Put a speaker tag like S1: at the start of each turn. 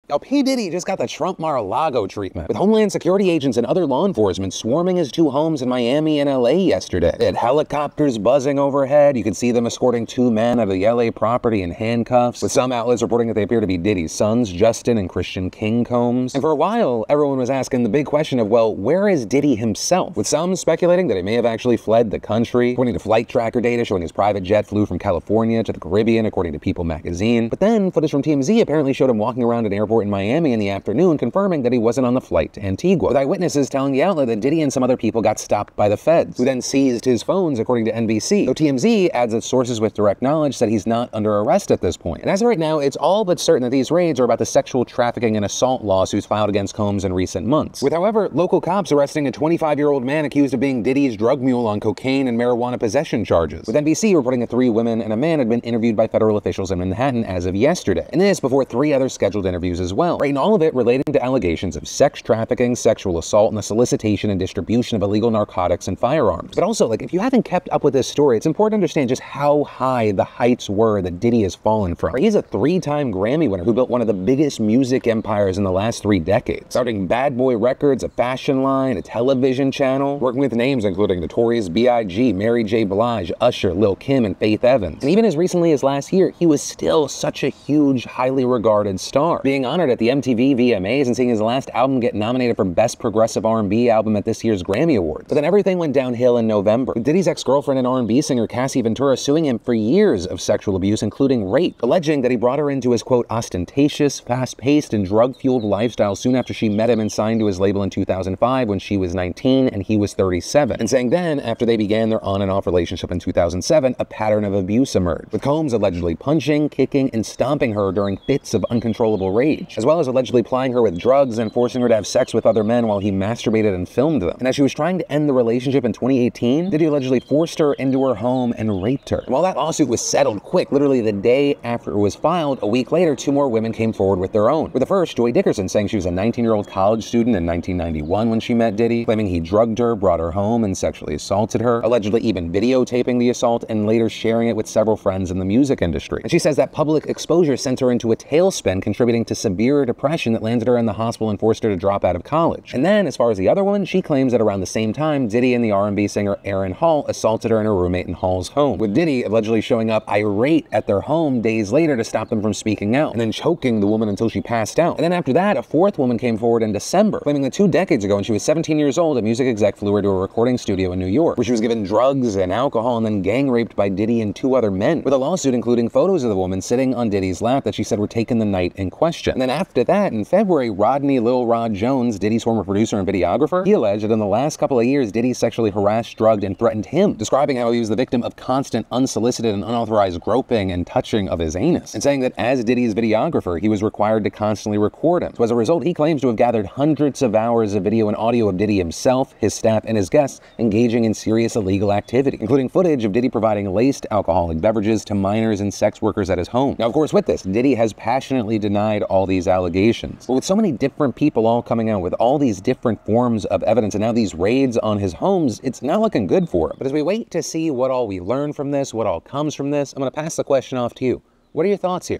S1: Now, P. Diddy just got the Trump Mar-a-Lago treatment, with Homeland Security agents and other law enforcement swarming his two homes in Miami and LA yesterday. They had helicopters buzzing overhead. You could see them escorting two men out of the LA property in handcuffs, with some outlets reporting that they appear to be Diddy's sons, Justin and Christian King Combs. And for a while, everyone was asking the big question of, well, where is Diddy himself? With some speculating that he may have actually fled the country, according to flight tracker data showing his private jet flew from California to the Caribbean, according to People magazine. But then, footage from TMZ apparently showed him walking around an airport in Miami in the afternoon, confirming that he wasn't on the flight to Antigua, with eyewitnesses telling the outlet that Diddy and some other people got stopped by the feds, who then seized his phones, according to NBC. Though TMZ adds that sources with direct knowledge said he's not under arrest at this point. And as of right now, it's all but certain that these raids are about the sexual trafficking and assault lawsuits filed against Combs in recent months, with, however, local cops arresting a 25-year-old man accused of being Diddy's drug mule on cocaine and marijuana possession charges, with NBC reporting that 3 women and a man had been interviewed by federal officials in Manhattan as of yesterday, and this before 3 other scheduled interviews as well, right, and all of it relating to allegations of sex trafficking, sexual assault, and the solicitation and distribution of illegal narcotics and firearms. But also, like, if you haven't kept up with this story, it's important to understand just how high the heights were that Diddy has fallen from. He's a 3-time Grammy winner who built one of the biggest music empires in the last 3 decades, starting Bad Boy Records, a fashion line, a television channel, working with names including Notorious B.I.G., Mary J. Blige, Usher, Lil Kim, and Faith Evans. And even as recently as last year, he was still such a huge, highly regarded star, being honored at the MTV VMAs and seeing his last album get nominated for Best Progressive R&B Album at this year's Grammy Awards. But then everything went downhill in November, with Diddy's ex-girlfriend and R&B singer Cassie Ventura suing him for years of sexual abuse, including rape, alleging that he brought her into his, quote, ostentatious, fast-paced, and drug-fueled lifestyle soon after she met him and signed to his label in 2005 when she was 19 and he was 37, and saying then, after they began their on and off relationship in 2007, a pattern of abuse emerged, with Combs allegedly punching, kicking, and stomping her during fits of uncontrollable rage, as well as allegedly plying her with drugs and forcing her to have sex with other men while he masturbated and filmed them. And as she was trying to end the relationship in 2018, Diddy allegedly forced her into her home and raped her. And while that lawsuit was settled quick, literally the day after it was filed, a week later, 2 more women came forward with their own, with the first, Joy Dickerson, saying she was a 19-year-old college student in 1991 when she met Diddy, claiming he drugged her, brought her home, and sexually assaulted her, allegedly even videotaping the assault and later sharing it with several friends in the music industry. And she says that public exposure sent her into a tailspin, contributing to severe depression that landed her in the hospital and forced her to drop out of college. And then, as far as the other one, she claims that around the same time, Diddy and the R&B singer Aaron Hall assaulted her and her roommate in Hall's home, with Diddy allegedly showing up irate at their home days later to stop them from speaking out, and then choking the woman until she passed out. And then after that, a 4th woman came forward in December, claiming that 2 decades ago, when she was 17 years old, a music exec flew her to a recording studio in New York, where she was given drugs and alcohol and then gang raped by Diddy and 2 other men, with a lawsuit including photos of the woman sitting on Diddy's lap that she said were taken the night in question. And then after that, in February, Rodney Lil Rod Jones, Diddy's former producer and videographer, he alleged that in the last couple of years, Diddy sexually harassed, drugged, and threatened him, describing how he was the victim of constant, unsolicited, and unauthorized groping and touching of his anus, and saying that as Diddy's videographer, he was required to constantly record him. So as a result, he claims to have gathered hundreds of hours of video and audio of Diddy himself, his staff, and his guests engaging in serious illegal activity, including footage of Diddy providing laced alcoholic beverages to minors and sex workers at his home. Now, of course, with this, Diddy has passionately denied all these allegations. But with so many different people all coming out with all these different forms of evidence and now these raids on his homes, it's not looking good for him. But as we wait to see what all we learn from this, what all comes from this, I'm going to pass the question off to you. What are your thoughts here?